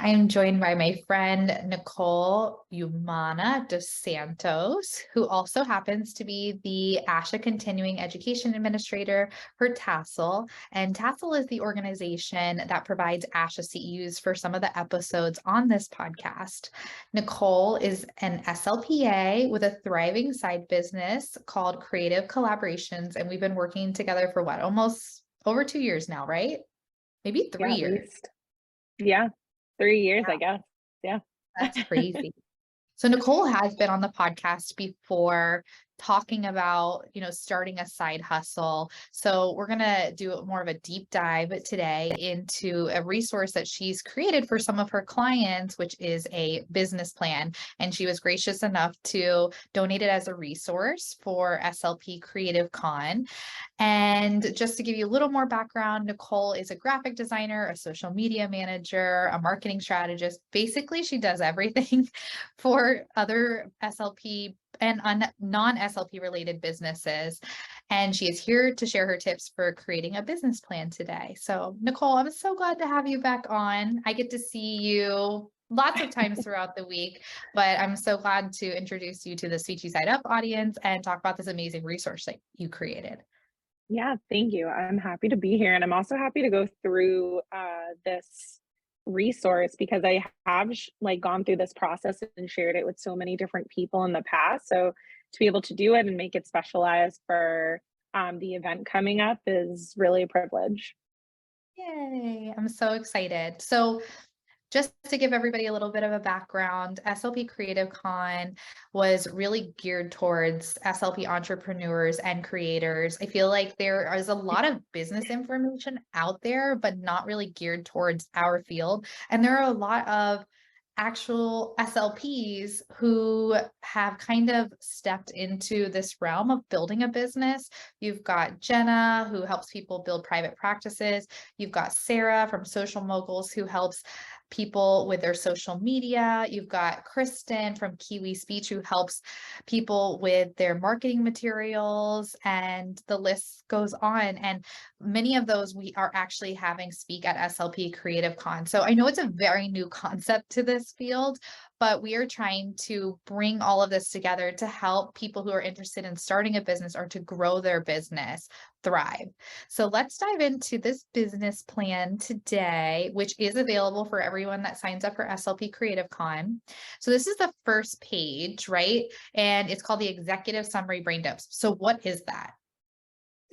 I am joined by my friend Nicole Umana dos Santos, who also happens to be the ASHA Continuing Education Administrator for TASL. And TASL is the organization that provides ASHA CEUs for some of the episodes on this podcast. Nicole is an SLPA with a thriving side business called Creative Collaborations. And we've been working together for what, almost over 2 years now, right? Maybe Yeah, 3 at years. least. Yeah, 3 years, I guess. Yeah. That's crazy. So Nicole has been on the podcast before talking about, starting a side hustle. So we're going to do more of a deep dive today into a resource that she's created for some of her clients, which is a business plan. And she was gracious enough to donate it as a resource for SLP Creative Con. And just to give you a little more background, Nicole is a graphic designer, a social media manager, a marketing strategist. Basically, she does everything for other SLP and non-SLP related businesses. And she is here to share her tips for creating a business plan today. So Nicole, I'm so glad to have you back on. I get to see you lots of times throughout the week, but I'm so glad to introduce you to the Speechy Side Up audience and talk about this amazing resource that you created. Yeah, thank you. I'm happy to be here, and I'm also happy to go through, this resource because I have gone through this process and shared it with so many different people in the past, so to be able to do it and make it specialized for, the event coming up is really a privilege. Yay, I'm so excited. So just to give everybody a little bit of a background, SLP Creative Con was really geared towards SLP entrepreneurs and creators. I feel like there is a lot of business information out there, but not really geared towards our field. And there are a lot of actual SLPs who have kind of stepped into this realm of building a business. You've got Jenna, who helps people build private practices. You've got Sarah from Social Moguls, who helps people with their social media. You've got Kristen from Kiwi Speech, who helps people with their marketing materials, and the list goes on. And many of those we are actually having speak at SLP Creative Con. So I know it's a very new concept to this field, but we are trying to bring all of this together to help people who are interested in starting a business or to grow their business thrive. So let's dive into this business plan today, which is available for everyone that signs up for SLP Creative Con. So this is the first page, right? And it's called the Executive Summary Brain Dumps. So what is that?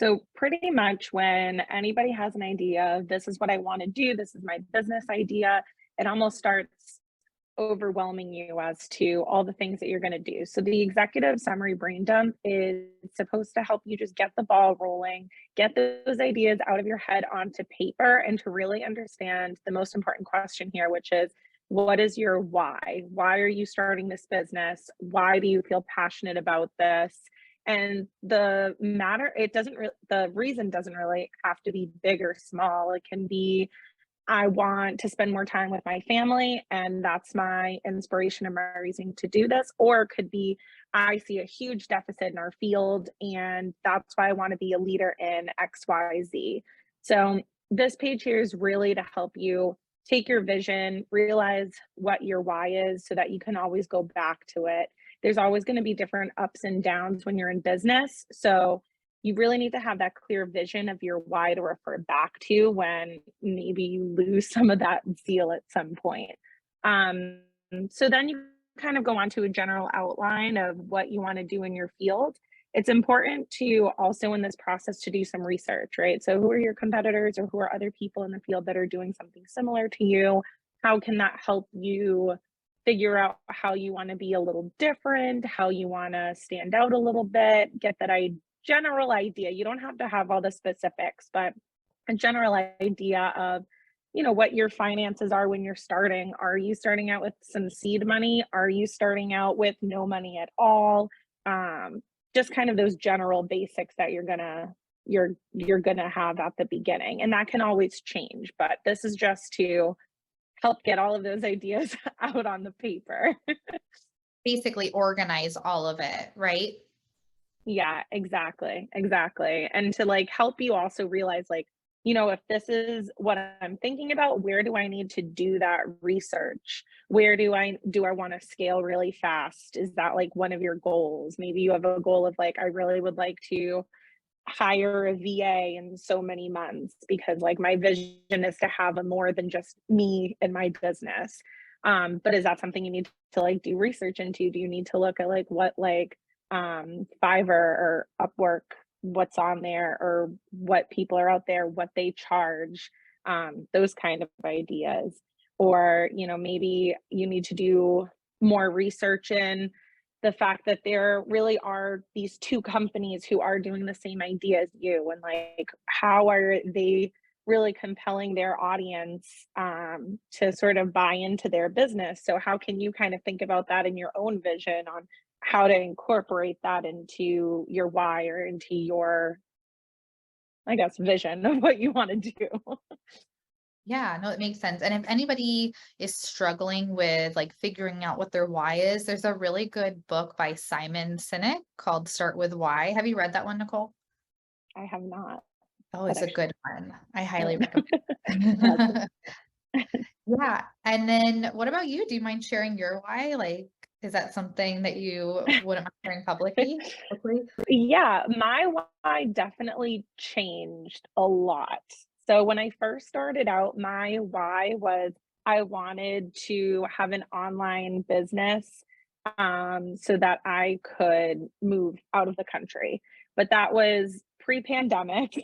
So pretty much when anybody has an idea, this is what I wanna do, this is my business idea, it almost starts overwhelming you as to all the things that you're going to do. So the executive summary brain dump is supposed to help you just get the ball rolling, get those ideas out of your head onto paper, and to really understand the most important question here, which is what is your why? Why are you starting this business? Why do you feel passionate about this? And the reason doesn't really have to be big or small. It can be I want to spend more time with my family, and that's my inspiration and my reason to do this. Or it could be, I see a huge deficit in our field, and that's why I want to be a leader in XYZ. So, this page here is really to help you take your vision, realize what your why is so that you can always go back to it. There's always going to be different ups and downs when you're in business. So, you really need to have that clear vision of your why to refer back to when maybe you lose some of that zeal at some point. Um, so then you kind of go on to a general outline of what you want to do in your field. It's important to also in this process to do some research, right? So who are your competitors or who are other people in the field that are doing something similar to you? How can that help you figure out how you want to be a little different, how you want to stand out a little bit, get that general idea. You don't have to have all the specifics, but a general idea of, what your finances are when you're starting. Are you starting out with some seed money? Are you starting out with no money at all? Just kind of those general basics that you're gonna have at the beginning. And that can always change, but this is just to help get all of those ideas out on the paper. Basically organize all of it, right? Yeah, exactly, exactly. And to help you also realize if this is what I'm thinking about, where do I need to do that research? Where do I want to scale really fast? Is that like one of your goals? Maybe you have a goal of like, I really would like to hire a VA in so many months because like my vision is to have a more than just me and my business. But is that something you need to like do research into? Do you need to look at like what like Fiverr or Upwork, what's on there, or what people are out there, what they charge, those kind of ideas. Or, maybe you need to do more research in the fact that there really are these two companies who are doing the same idea as you, and like how are they really compelling their audience to sort of buy into their business. So how can you kind of think about that in your own vision on how to incorporate that into your why or into your, I guess, vision of what you want to do. Yeah, no, it makes sense. And if anybody is struggling with like figuring out what their why is, there's a really good book by Simon Sinek called Start with Why. Have you read that one, Nicole? I have not, Oh, but it's I a should. good one. I highly Good. recommend. Yeah. And then what about you? Do you mind sharing your why? Like, is that something that you wouldn't mind sharing publicly? Publicly? Yeah, my why definitely changed a lot. So when I first started out, my why was I wanted to have an online business so that I could move out of the country. But that was pre-pandemic.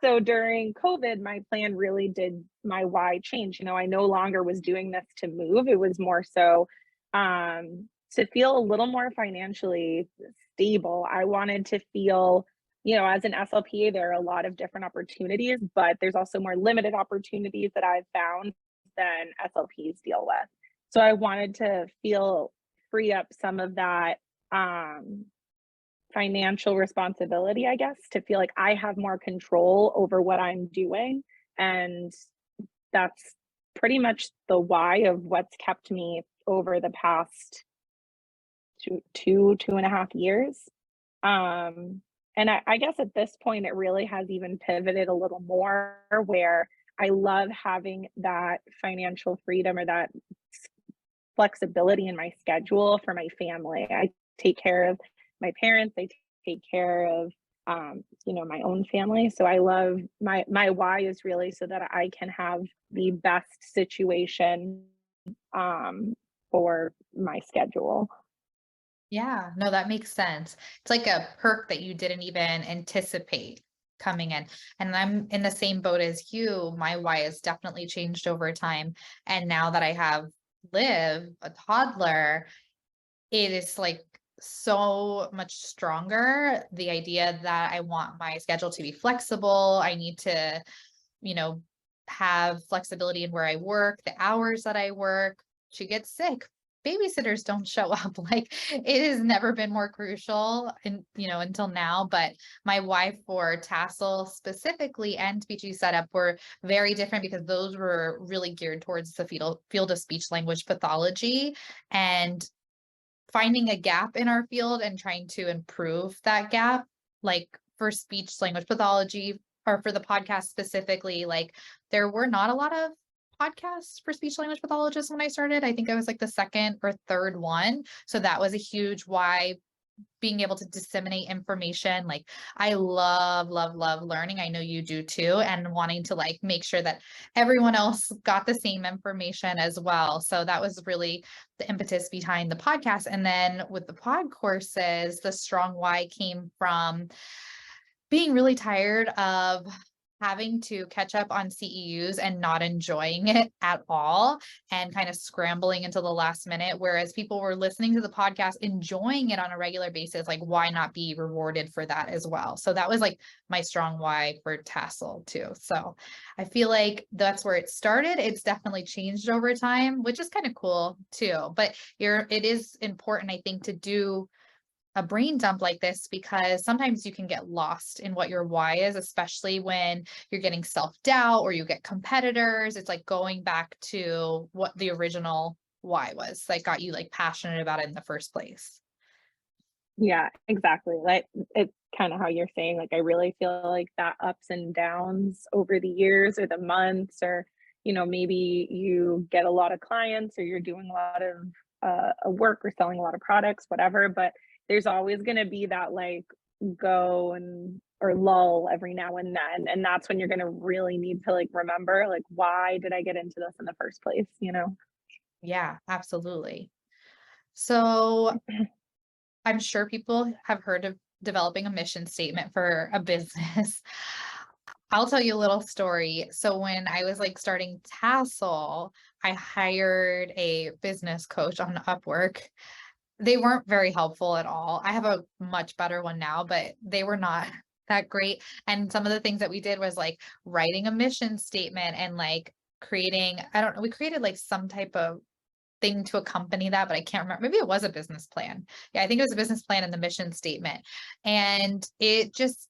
So during COVID, my plan really did my why change. I no longer was doing this to move. It was more so to feel a little more financially stable. I wanted to feel, as an SLPA, there are a lot of different opportunities, but there's also more limited opportunities that I've found than SLPs deal with. So I wanted to feel free up some of that financial responsibility, I guess, to feel like I have more control over what I'm doing. And that's pretty much the why of what's kept me over the past 2.5 years. Um, and I guess at this point, it really has even pivoted a little more where I love having that financial freedom or that flexibility in my schedule for my family. I take care of my parents, I take care of my own family. So I love my why is really so that I can have the best situation um for my schedule. Yeah, no, that makes sense. It's like a perk that you didn't even anticipate coming in. And I'm in the same boat as you. My why has definitely changed over time. And now that I have Liv, a toddler, it is like so much stronger. The idea that I want my schedule to be flexible. I need to, you know, have flexibility in where I work, the hours that I work. She gets sick. Babysitters don't show up. Like it has never been more crucial until now. But my wife for Tassel specifically and PG setup were very different because those were really geared towards the field of speech language pathology and finding a gap in our field and trying to improve that gap, like for speech language pathology or for the podcast specifically, like there were not a lot of podcasts for speech language pathologists when I started. I think I was like the second or third one. So that was a huge why being able to disseminate information. Like I love, love, love learning. I know you do too, and wanting to like make sure that everyone else got the same information as well. So that was really the impetus behind the podcast. And then with the pod courses, the strong why came from being really tired of having to catch up on CEUs and not enjoying it at all and kind of scrambling until the last minute. Whereas people were listening to the podcast, enjoying it on a regular basis, like why not be rewarded for that as well? So that was like my strong why for Tassel too. So I feel like that's where it started. It's definitely changed over time, which is kind of cool too. But it is important, I think, to do a brain dump like this because sometimes you can get lost in what your why is, especially when you're getting self-doubt or you get competitors. It's like going back to what the original why was that got you like passionate about it in the first place. Yeah, exactly. Like it's kind of how you're saying, like I really feel like that ups and downs over the years or the months, or maybe you get a lot of clients or you're doing a lot of work or selling a lot of products, whatever, but there's always going to be that like go and or lull every now and then. And that's when you're going to really need to like remember like why did I get into this in the first place? Yeah, absolutely. So I'm sure people have heard of developing a mission statement for a business. I'll tell you a little story. So when I was like starting Tassel, I hired a business coach on Upwork. They weren't very helpful at all. I have a much better one now, but they were not that great. And some of the things that we did was like writing a mission statement and like creating, I don't know, we created like some type of thing to accompany that, but I can't remember. Maybe it was a business plan. Yeah, I think it was a business plan and the mission statement. And it just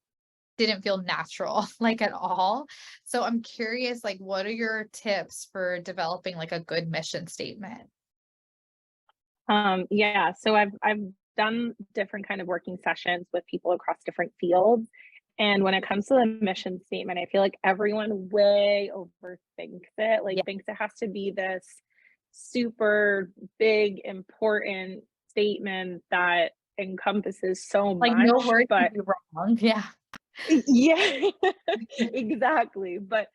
didn't feel natural, like at all. So I'm curious, like, what are your tips for developing like a good mission statement? Yeah, so I've done different kind of working sessions with people across different fields. And when it comes to the mission statement, I feel like everyone way overthinks it, like Yeah, thinks it has to be this super big, important statement that encompasses so like no much. word can But be wrong. Yeah. yeah, exactly. But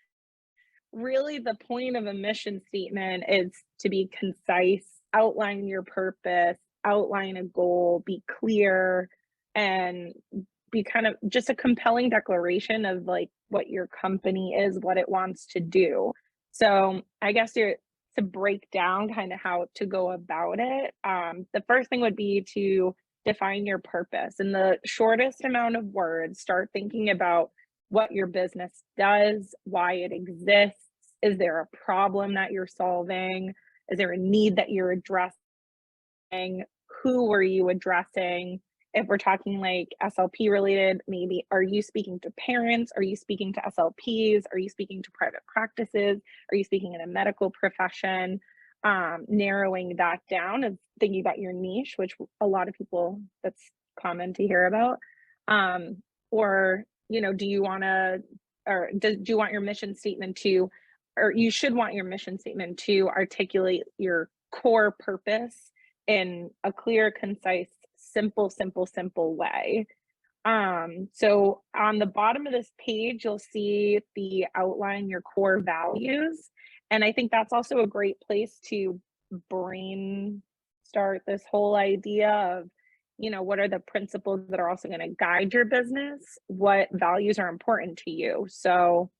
really the point of a mission statement is to be concise, outline your purpose, outline a goal, be clear, and be kind of just a compelling declaration of like what your company is, what it wants to do. So I guess to break down kind of how to go about it, the first thing would be to define your purpose in the shortest amount of words. Start thinking about what your business does, why it exists. Is there a problem that you're solving? Is there a need that you're addressing? Who are you addressing? If we're talking like SLP related, maybe are you speaking to parents? Are you speaking to SLPs? Are you speaking to private practices? Are you speaking in a medical profession? Narrowing that down and thinking about your niche, which a lot of people, that's common to hear about. Or, do you want to, or do you want your mission statement to, or you should want your mission statement to articulate your core purpose in a clear, concise, simple way. So on the bottom of this page, you'll see the outline your core values. And I think that's also a great place to brain start this whole idea of, what are the principles that are also going to guide your business? What values are important to you? So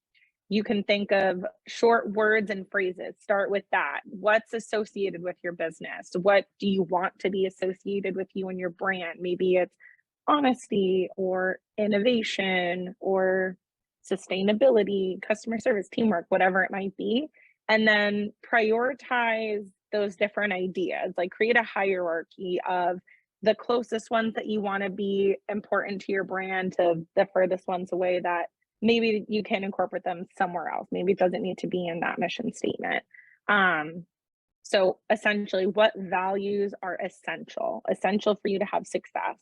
you can think of short words and phrases. Start with that. What's associated with your business? What do you want to be associated with you and your brand? Maybe it's honesty or innovation or sustainability, customer service, teamwork, whatever it might be. And then prioritize those different ideas, like create a hierarchy of the closest ones that you want to be important to your brand to the furthest ones away that maybe you can incorporate them somewhere else. Maybe it doesn't need to be in that mission statement. Um, so essentially, what values are essential for you to have success?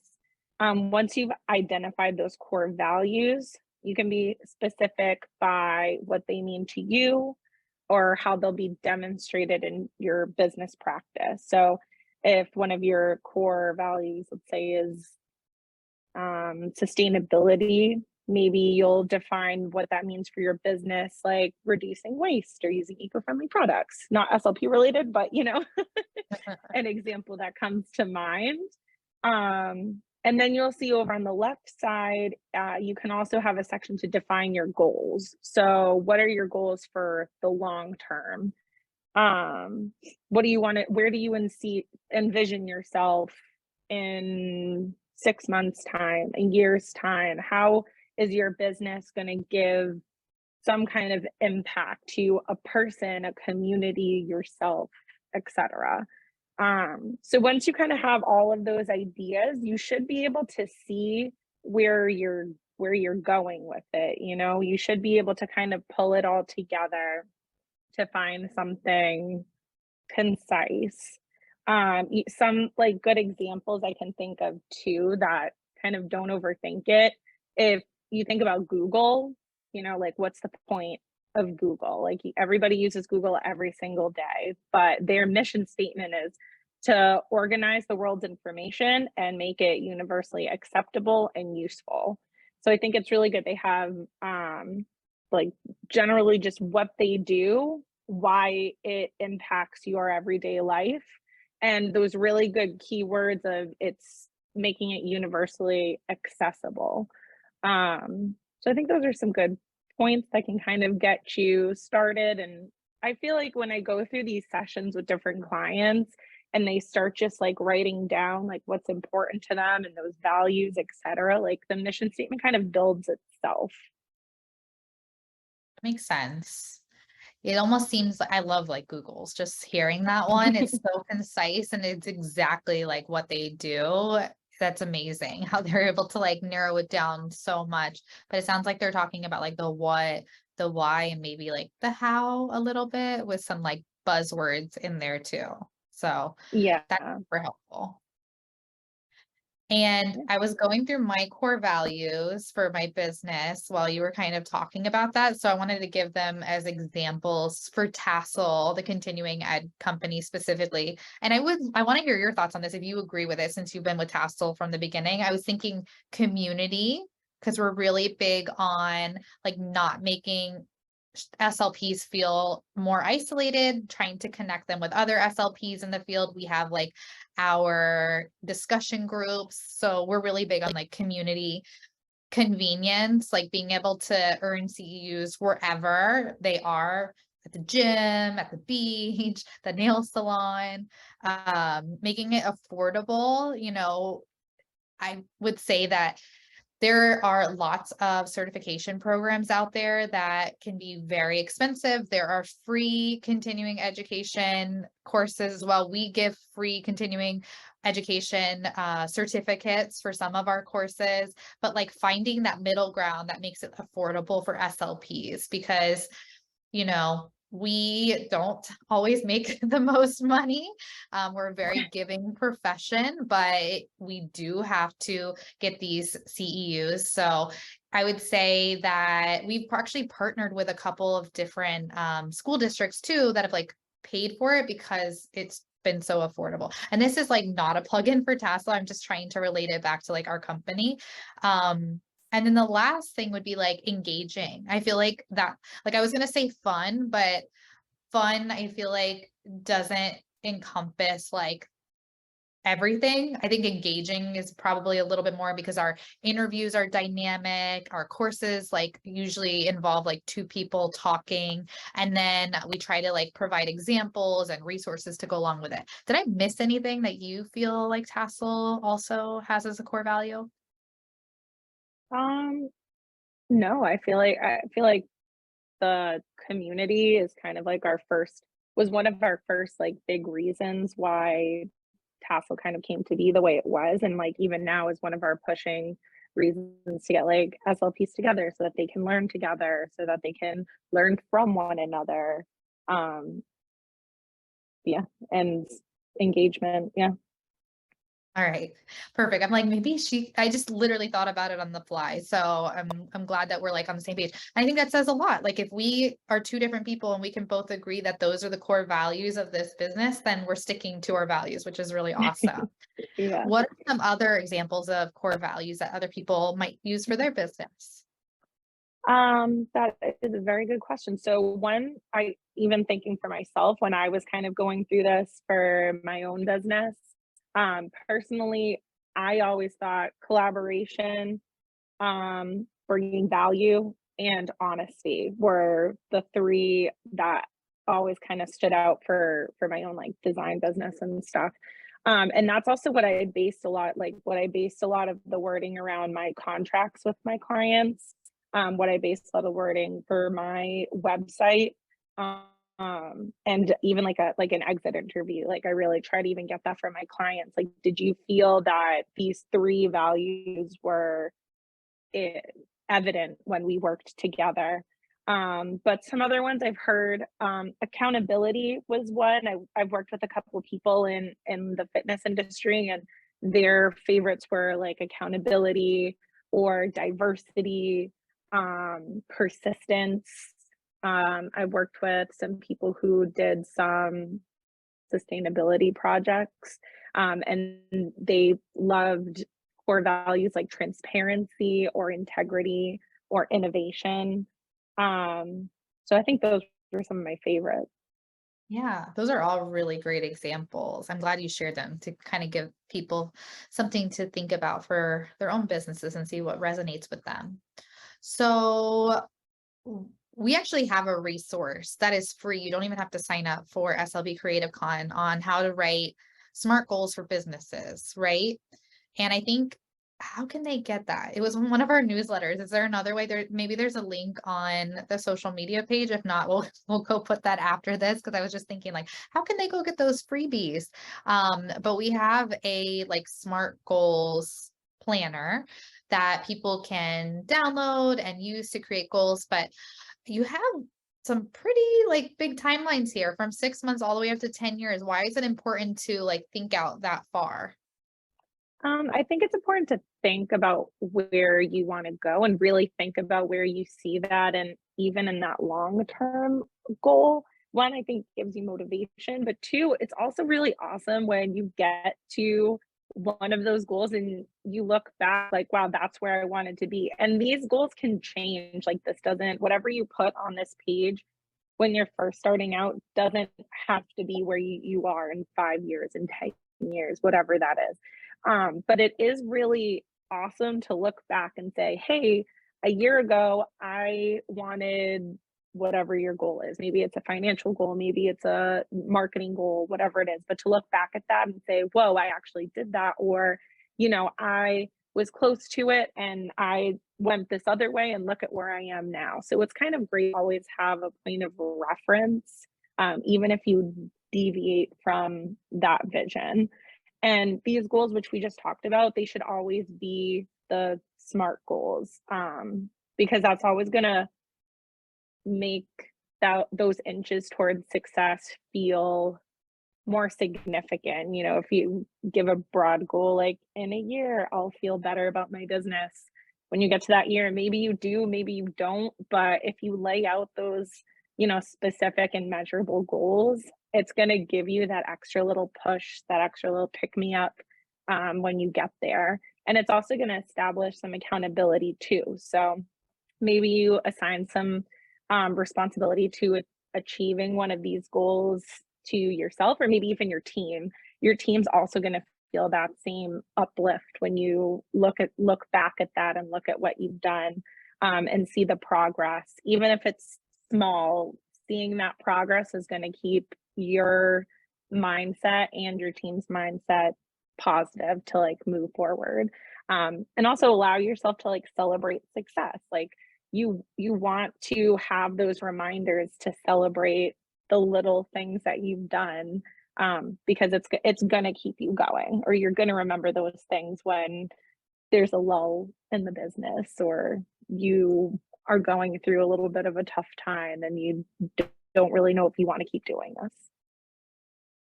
Once you've identified those core values, you can be specific by what they mean to you or how they'll be demonstrated in your business practice. So if one of your core values, let's say, is sustainability, maybe you'll define what that means for your business, like reducing waste or using eco-friendly products, not SLP related, but an example that comes to mind. And then you'll see over on the left side, you can also have a section to define your goals. So what are your goals for the long term? What do you want to, where do you envision yourself in 6 months time, a year's time? How is your business going to give some kind of impact to a person, a community, yourself, etc.? So once you kind of have all of those ideas, you should be able to see where you're going with it. You should be able to kind of pull it all together to find something concise. Some like good examples I can think of too that kind of don't overthink it. If you think about Google, like what's the point of Google? Like everybody uses Google every single day, but their mission statement is to organize the world's information and make it universally acceptable and useful. So I think it's really good they have like generally just what they do, why it impacts your everyday life, and those really good keywords of it's making it universally accessible. So I think those are some good points that can kind of get you started. And I feel like when I go through these sessions with different clients and they start just like writing down like what's important to them and those values, etc., like the mission statement kind of builds itself. Makes sense. It almost seems like I love like Google's just hearing that one. It's so concise and it's exactly like what they do. That's amazing how they're able to like narrow it down so much. But it sounds like they're talking about like the what, the why, and maybe like the how a little bit with some like buzzwords in there too. So Yeah. that's super helpful. And I was going through my core values for my business while you were kind of talking about that. So I wanted to give them as examples for Tassel, the continuing ed company specifically. And I want to hear your thoughts on this if you agree with it since you've been with Tassel from the beginning. I was thinking community, because we're really big on like not making SLPs feel more isolated, trying to connect them with other SLPs in the field. We have like our discussion groups. So we're really big on like community convenience, like being able to earn CEUs wherever they are, at the gym, at the beach, the nail salon, making it affordable. I would say that there are lots of certification programs out there that can be very expensive. There are free continuing education courses as well. We give free continuing education certificates for some of our courses, but like finding that middle ground that makes it affordable for SLPs because we don't always make the most money. We're a very giving profession, but we do have to get these CEUs. So I would say that we've actually partnered with a couple of different school districts too that have like paid for it because it's been so affordable. And this is like not a plugin for Tassel. I'm just trying to relate it back to like our company. And then the last thing would be like engaging. I feel like that, like I was going to say fun, but fun, I feel like doesn't encompass like everything. I think engaging is probably a little bit more because our interviews are dynamic. Our courses like usually involve like two people talking, and then we try to like provide examples and resources to go along with it. Did I miss anything that you feel like Tassel also has as a core value? Um, no, I feel like the community is kind of like was one of our first like big reasons why Tassel kind of came to be the way it was. And like even now is one of our pushing reasons to get like SLPs together so that they can learn together, so that they can learn from one another. Um, yeah, and engagement. Yeah. All right, perfect. I'm like, maybe I just literally thought about it on the fly. So I'm glad that we're like on the same page. I think that says a lot. Like if we are two different people and we can both agree that those are the core values of this business, then we're sticking to our values, which is really awesome. Yeah. What are some other examples of core values that other people might use for their business? That is a very good question. So one, I even thinking for myself when I was kind of going through this for my own business, personally, I always thought collaboration, bringing value, and honesty were the three that always kind of stood out for my own like design business and stuff. And that's also what I based a lot of the wording around my contracts with my clients, what I based a lot of wording for my website, and even like an exit interview. Like I really try to even get that from my clients. Like, did you feel that these three values were evident when we worked together? But some other ones I've heard, accountability was one. I've worked with a couple of people in the fitness industry, and their favorites were like accountability or diversity, persistence. I worked with some people who did some sustainability projects, and they loved core values like transparency or integrity or innovation. So I think those were some of my favorites. Yeah, those are all really great examples. I'm glad you shared them to kind of give people something to think about for their own businesses and see what resonates with them. So we actually have a resource that is free. You don't even have to sign up for SLP Creative Con on how to write SMART goals for businesses, right? And I think, how can they get that? It was in one of our newsletters. Is there another way? Maybe there's a link on the social media page. If not, we'll go put that after this, because I was just thinking like, how can they go get those freebies? But we have a like SMART goals planner that people can download and use to create goals. But you have some pretty like big timelines here, from 6 months all the way up to 10 years. Why is it important to like think out that far? I think it's important to think about where you want to go and really think about where you see that. And even in that long term goal, one, I think gives you motivation, but two, it's also really awesome when you get to one of those goals and you look back like, wow, that's where I wanted to be. And these goals can change. Like, this doesn't, whatever you put on this page when you're first starting out doesn't have to be where you are in 5 years, in 10 years, whatever that is. But it is really awesome to look back and say, hey, a year ago, I wanted whatever your goal is. Maybe it's a financial goal, maybe it's a marketing goal, whatever it is. But to look back at that and say, whoa, I actually did that. Or, I was close to it and I went this other way, and look at where I am now. So it's kind of great to always have a point of reference, even if you deviate from that vision. And these goals, which we just talked about, they should always be the SMART goals, because that's always going to make those inches towards success feel more significant. If you give a broad goal, like in a year, I'll feel better about my business. When you get to that year, maybe you do, maybe you don't. But if you lay out those, specific and measurable goals, it's going to give you that extra little push, that extra little pick me up, when you get there. And it's also going to establish some accountability too. So maybe you assign some responsibility to achieving one of these goals to yourself, or maybe even your team. Your team's also going to feel that same uplift when you look back at that and look at what you've done, and see the progress, even if it's small. Seeing that progress is going to keep your mindset and your team's mindset positive to like move forward, and also allow yourself to like celebrate success. Like, you want to have those reminders to celebrate the little things that you've done, because it's gonna keep you going, or you're gonna remember those things when there's a lull in the business, or you are going through a little bit of a tough time and you don't really know if you want to keep doing this.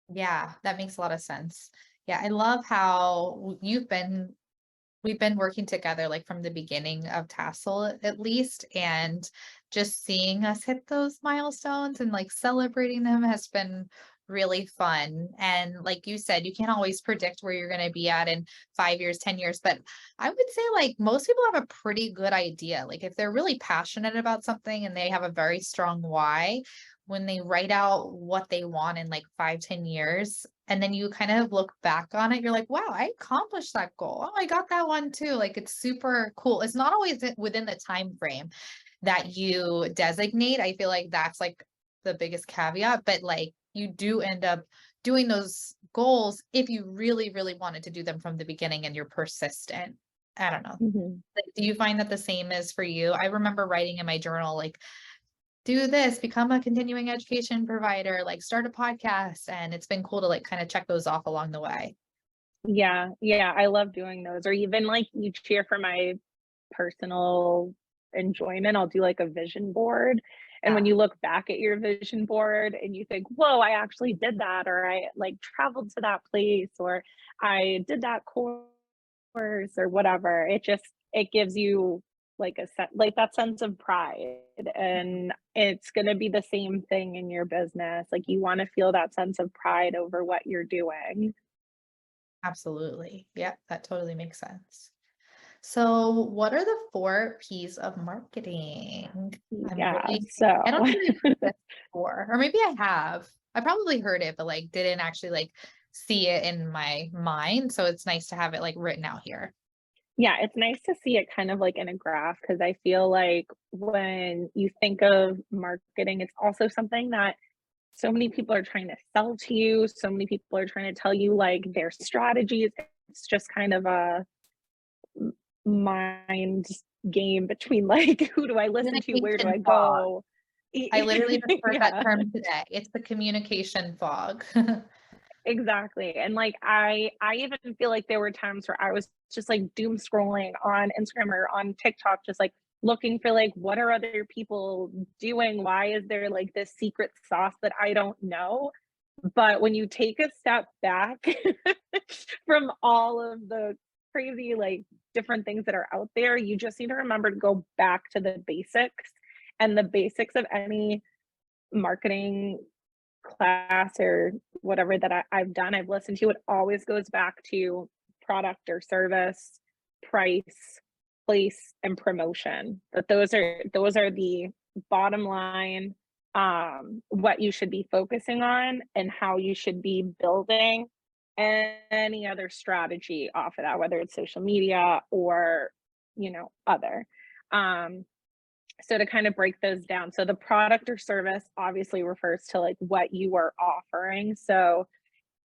Yeah, that makes a lot of sense. Yeah, I love how we've been working together like from the beginning of Tassel at least, and just seeing us hit those milestones and like celebrating them has been really fun. And like you said, you can't always predict where you're going to be at in 5 years, 10 years, but I would say like most people have a pretty good idea. Like if they're really passionate about something and they have a very strong why, when they write out what they want in like 5, 10 years, and then you kind of look back on it, you're like, wow, I accomplished that goal. Oh, I got that one too. Like it's super cool. It's not always within the time frame that you designate. I feel like that's like the biggest caveat, but like you do end up doing those goals if you really, really wanted to do them from the beginning and you're persistent. I don't know. Mhm. Like, do you find that the same is for you? I remember writing in my journal, like, do this, become a continuing education provider, like start a podcast. And it's been cool to like kind of check those off along the way. Yeah, yeah, I love doing those, or even like you cheer for my personal enjoyment, I'll do like a vision board. And when Yeah. you look back at your vision board and you think, whoa, I actually did that, or I like traveled to that place, or I did that course or whatever, it gives you like like that sense of pride. And it's going to be the same thing in your business. Like you want to feel that sense of pride over what you're doing. Absolutely. Yeah, that totally makes sense. So, what are the 4 P's of marketing? Yeah. So I don't think I've heard this before, or maybe I have. I probably heard it, but like didn't actually like see it in my mind. So it's nice to have it like written out here. yeah, it's nice to see it kind of like in a graph, because I feel like when you think of marketing, it's also something that so many people are trying to sell to you. So many people are trying to tell you like their strategies. It's just kind of a mind game between like who do I listen to? Where do Communication I fog. go? I literally just heard that Yeah. term today. It's the communication fog. Exactly. And like I even feel like there were times where I was just like doom scrolling on Instagram or on TikTok, just like looking for like what are other people doing? Why is there like this secret sauce that I don't know? But when you take a step back from all of the crazy like different things that are out there, you just need to remember to go back to the basics. And the basics of any marketing class or whatever that I've done, I've listened to, it always goes back to product or service, price, place, and promotion. But those are the bottom line, what you should be focusing on and how you should be building any other strategy off of that, whether it's social media or other. Um, so to kind of break those down, so the product or service obviously refers to like what you are offering. So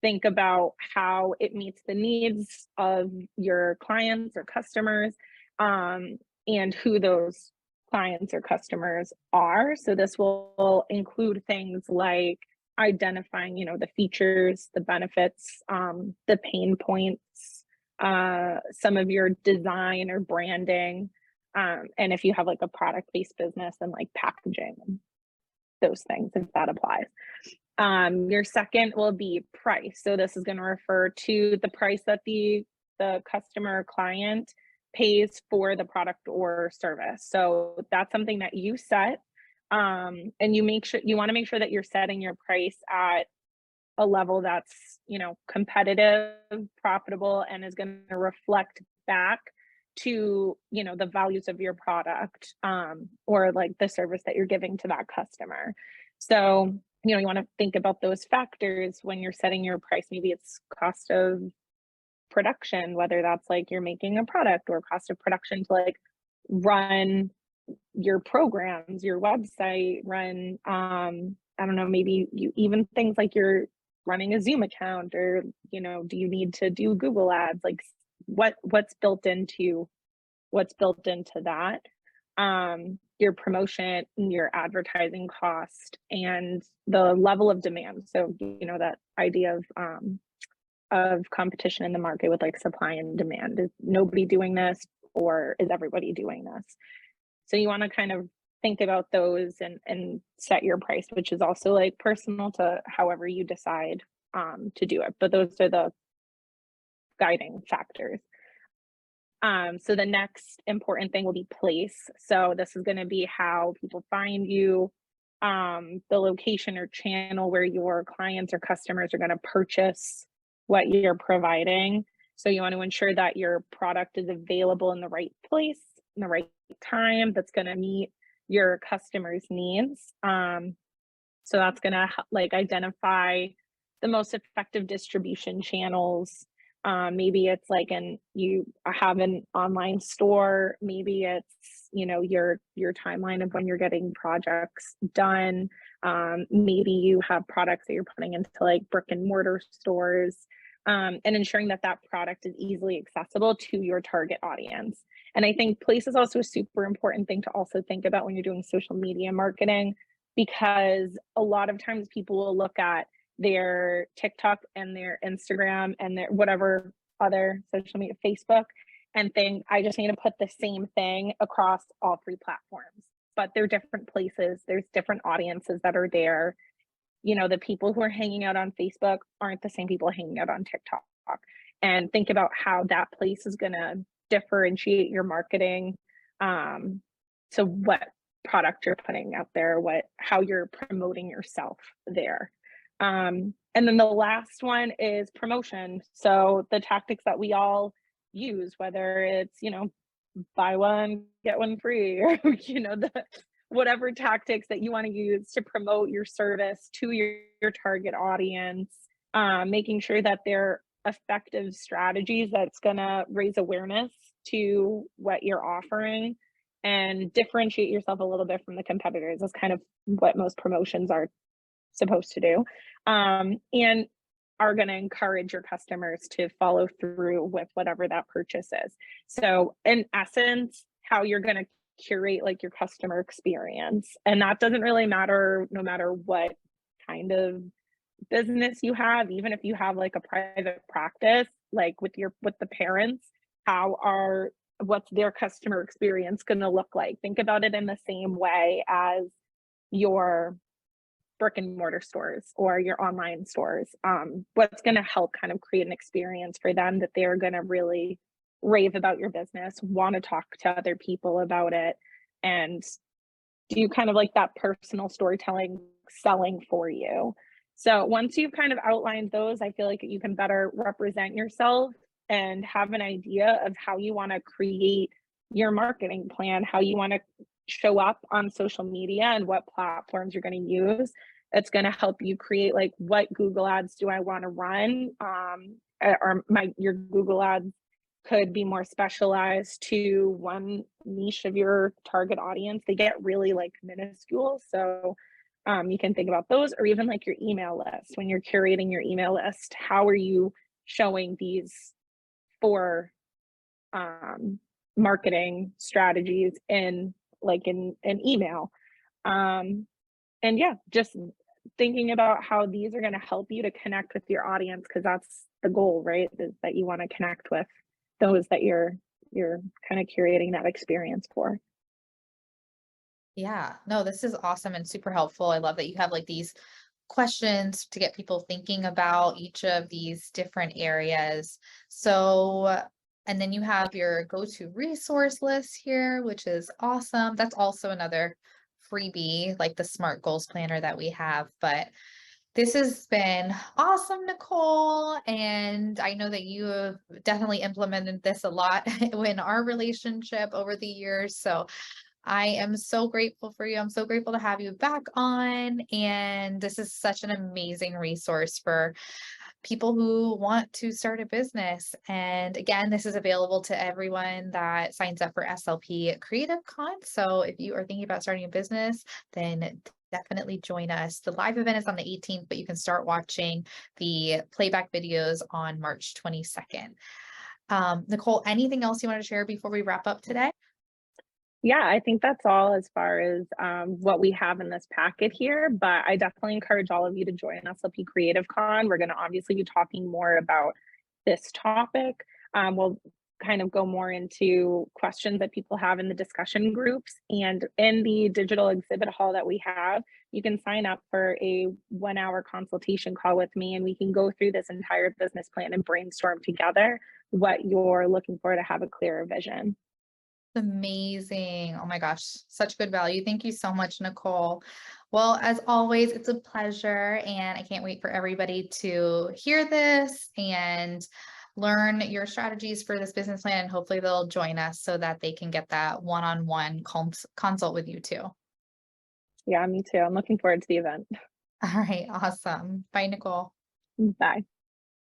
think about how it meets the needs of your clients or customers, and who those clients or customers are. So this will include things like identifying, the features, the benefits, the pain points, some of your design or branding, and if you have like a product-based business, then like packaging and those things, if that applies. Your second will be price. So this is going to refer to the price that the customer or client pays for the product or service. So that's something that you set, and you want to make sure that you're setting your price at a level that's competitive, profitable, and is going to reflect back to the values of your product, or like the service that you're giving to that customer. So you want to think about those factors when you're setting your price. Maybe it's cost of production, whether that's like you're making a product, or cost of production to like run your programs, your website, run I don't know, maybe you even things like you're running a Zoom account, or do you need to do Google ads, like what's built into that, your promotion, your advertising cost, and the level of demand. So that idea of competition in the market with like supply and demand. Is nobody doing this, or is everybody doing this? So you want to kind of think about those and set your price, which is also like personal to however you decide to do it. But those are the guiding factors. So the next important thing will be place. So this is going to be how people find you, the location or channel where your clients or customers are going to purchase what you're providing. So you want to ensure that your product is available in the right place, in the right time, that's going to meet your customers' needs. So that's going to like identify the most effective distribution channels. Maybe it's like you have an online store. Maybe it's your timeline of when you're getting projects done. Maybe you have products that you're putting into like brick and mortar stores, and ensuring that that product is easily accessible to your target audience. And I think place is also a super important thing to also think about when you're doing social media marketing, because a lot of times people will look at their TikTok and their Instagram and their whatever other social media, Facebook, and think I just need to put the same thing across all three platforms. But they're different places, there's different audiences that are there. The people who are hanging out on Facebook aren't the same people hanging out on TikTok. And think about how that place is going to differentiate your marketing. So what product you're putting out there, how you're promoting yourself there. And then the last one is promotion. So the tactics that we all use, whether it's, buy one, get one free, or, whatever tactics that you want to use to promote your service to your target audience, making sure that they're effective strategies that's going to raise awareness to what you're offering and differentiate yourself a little bit from the competitors. That's kind of what most promotions are supposed to do, and are going to encourage your customers to follow through with whatever that purchase is. So in essence, how you're going to curate like your customer experience, and that doesn't really matter no matter what kind of business you have. Even if you have like a private practice, like with the parents, what's their customer experience going to look like? Think about it in the same way as your brick and mortar stores or your online stores. What's going to help kind of create an experience for them that they're going to really rave about your business, want to talk to other people about it, and do kind of like that personal storytelling selling for you. So once you've kind of outlined those, I feel like you can better represent yourself and have an idea of how you want to create your marketing plan, how you want to show up on social media and what platforms you're going to use. It's going to help you create like, what Google ads do I want to run? Your Google ads could be more specialized to one niche of your target audience. They get really like minuscule. So you can think about those, or even like your email list. When you're curating your email list, how are you showing these 4 marketing strategies in email? And yeah, just thinking about how these are going to help you to connect with your audience, because that's the goal, right? Is that you want to connect with those that you're kind of curating that experience for. Yeah, no, this is awesome and super helpful. I love that you have like these questions to get people thinking about each of these different areas. So, and then you have your go-to resource list here, which is awesome. That's also another freebie, like the SMART Goals Planner that we have. But this has been awesome, Nicole. And I know that you have definitely implemented this a lot in our relationship over the years. So I am so grateful for you. I'm so grateful to have you back on. And this is such an amazing resource for people who want to start a business. And again, this is available to everyone that signs up for SLP Creative Con. So if you are thinking about starting a business, then definitely join us. The live event is on the 18th, but you can start watching the playback videos on March 22nd. Nicole, anything else you want to share before we wrap up today? Yeah, I think that's all as far as what we have in this packet here, but I definitely encourage all of you to join SLP Creative Con. We're going to obviously be talking more about this topic. We'll kind of go more into questions that people have in the discussion groups, and in the digital exhibit hall that we have, you can sign up for a 1-hour consultation call with me, and we can go through this entire business plan and brainstorm together what you're looking for to have a clearer vision. Amazing. Oh my gosh, such good value. Thank you so much, Nicole. Well, as always, it's a pleasure, and I can't wait for everybody to hear this and learn your strategies for this business plan, and hopefully they'll join us so that they can get that one-on-one consult with you too. Yeah, me too. I'm looking forward to the event. All right, awesome. Bye, Nicole. Bye.